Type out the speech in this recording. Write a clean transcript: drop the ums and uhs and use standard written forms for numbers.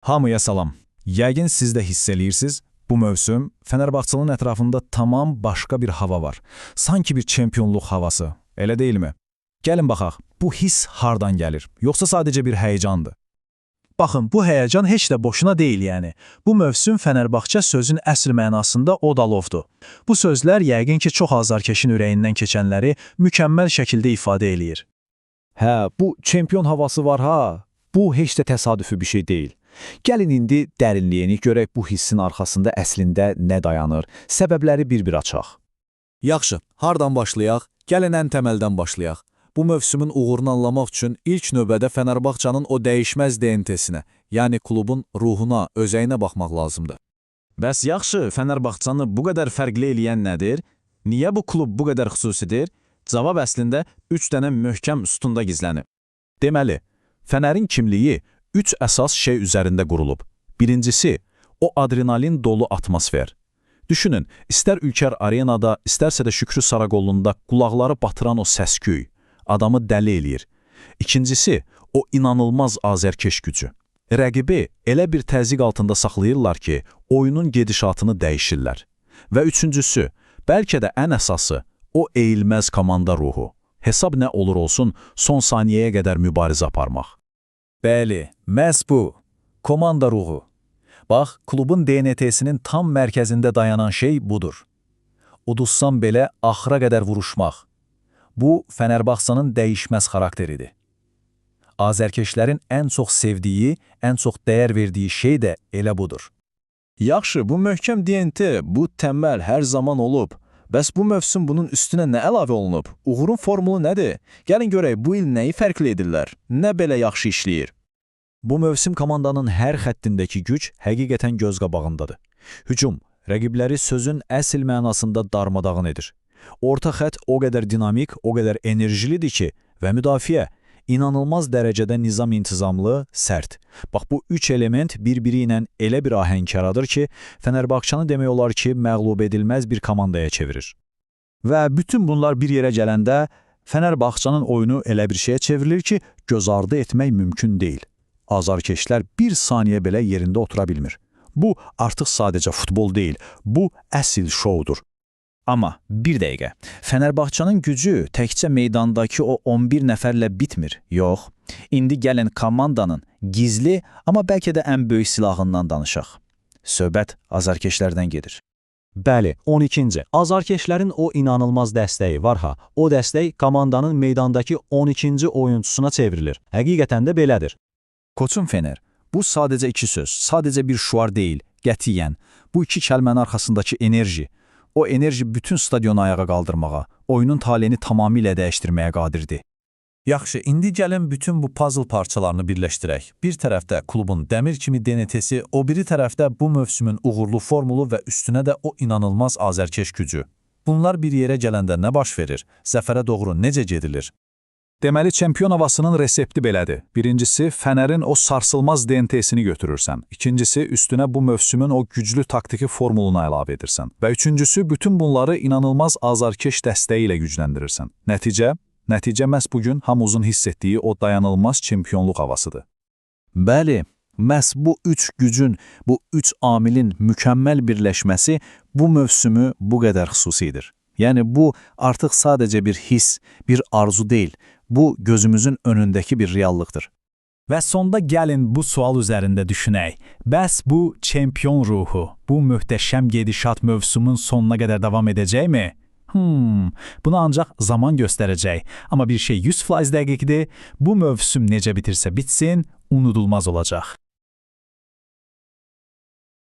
Hamıya salam. Yəqin siz də hiss eləyirsiniz, bu mövsüm Fenerbahçe'nin ətrafında tamam başqa bir hava var. Sanki bir çempionluq havası, elə deyilmi? Gəlin baxaq, bu hiss hardan gəlir? Yoxsa sadəcə bir həyəcandır? Baxın, bu həyəcan heç də boşuna deyil yəni. Bu mövsüm Fenerbahçe sözün əsl mənasında odalovdur. Bu sözlər yəqin ki, çox azarkeşin ürəyindən keçənləri mükəmməl şəkildə ifadə eləyir. Hə, bu çempion havası var ha. Bu heç də təsadüfi bir şey deyil. Gəlin indi dərinliyini görək bu hissin arxasında əslində nə dayanır, səbəbləri bir-bir açaq. Yaxşı, hardan başlayaq? Gəlin ən təməldən başlayaq. Bu mövsümün uğurunu anlamaq üçün ilk növbədə Fenerbahçe'nin o dəyişməz DNT-sinə, yəni klubun ruhuna, özəyinə baxmaq lazımdır. Bəs yaxşı, Fenerbahçe'ni bu qədər fərqli eləyən nədir? Niyə bu klub bu qədər xüsusidir? Cavab əslində 3 dənə möhkəm üstunda gizlənib. Deməli, Fener'in kimliyi 3 əsas şey üzərində qurulub. Birincisi, o adrenalin dolu atmosfer. Düşünün, istər Ülker Arenada, istərsə də Şükrü Sarıqollunda qulaqları batıran o səsküy adamı dəli eləyir. İkincisi, o inanılmaz azərkeş gücü. Rəqibi elə bir təzyiq altında saxlayırlar ki, oyunun gedişatını dəyişirlər. Və üçüncüsü, bəlkə də ən əsası, o eğilməz komanda ruhu. Hesab nə olur olsun, son saniyəyə qədər mübarizə aparmaq. Bəli, məhz bu. Komanda ruhu. Bax, klubun DNT-sinin tam mərkəzində dayanan şey budur. Uduzsam belə axıra qədər vuruşmaq. Bu, Fenerbahçe'nin dəyişməz xarakteridir. Azərkeşlərin ən çox sevdiyi, ən çox dəyər verdiyi şey də elə budur. Yaxşı, bu möhkəm DNT, bu təməl hər zaman olub. Bəs bu mövsüm bunun üstünə nə əlavə olunub? Uğurun formulu nədir? Gəlin görək, bu il nəyi fərqli edirlər? Nə belə yaxşı işləyir? Bu mövsüm komandanın hər xəttindəki güc həqiqətən göz qabağındadır. Hücum, rəqibləri sözün əsl mənasında darmadağın edir. Orta xətt o qədər dinamik, o qədər enerjilidir ki, və müdafiə inanılmaz dərəcədə nizam-intizamlı, sərt. Bax, bu 3 element bir-biri ilə elə bir ahəng yaradır ki, Fenerbahçe'ni demək olar ki, məğlub edilməz bir komandaya çevirir. Və bütün bunlar bir yerə gələndə Fenerbahçe'nin oyunu elə bir şeyə çevrilir ki, göz ardı etmək mümkün deyil. Azarkeşlər bir saniyə belə yerində otura bilmir. Bu artıq sadəcə futbol deyil, bu əsl şoudur. Amma bir dəqiqə, Fenerbahçe'nin gücü təkcə meydandakı o 11 nəfərlə bitmir. Yox, indi gəlin komandanın gizli, amma bəlkə də ən böyük silahından danışaq. Söhbət azarkeşlərdən gedir. Bəli, 12-ci. Azarkeşlərin o inanılmaz dəstəyi var ha. O dəstək komandanın meydandakı 12-ci oyunçusuna çevrilir. Həqiqətən də belədir. Koçum Fener, bu sadəcə iki söz, sadəcə bir şuar deyil, qətiyyən. Bu iki kəlmənin arxasındakı enerji, o enerji bütün stadionu ayağa qaldırmağa, oyunun taleyini tamamilə dəyişdirməyə qadirdir. Yaxşı, indi gəlin bütün bu puzzle parçalarını birləşdirək. Bir tərəfdə klubun dəmir kimi DNT-si, o biri tərəfdə bu mövsümün uğurlu formulu və üstünə də o inanılmaz azərkeş gücü. Bunlar bir yerə gələndə nə baş verir? Zəfərə doğru necə gedilir? Deməli, çempion havasının resepti belədir. Birincisi, Fener'in o sarsılmaz DNT-sini götürürsən. İkincisi, üstünə bu mövsümün o güclü taktiki formulunu əlavə edirsən. Və üçüncüsü, bütün bunları inanılmaz azarkeş dəstəyi ilə gücləndirirsən. Nəticə məhz bugün hamımızın hiss etdiyi o dayanılmaz çempionluq havasıdır. Bəli, məhz bu 3 gücün, bu 3 amilin mükəmməl birləşməsi bu mövsümü bu qədər xüsusidir. Yəni bu artıq sadəcə bir hiss, bir arzu deyil. Bu gözümüzün önündəki bir reallıqdır. Və sonda gəlin bu sual üzərində düşünək. Bəs bu çempion ruhu, bu möhtəşəm gedişat mövsümün sonuna qədər davam edəcəkmi? Bunu ancaq zaman göstərəcək. Amma bir şey 100% dəqiqdir. Bu mövsüm necə bitirsə bitsin, unudulmaz olacaq.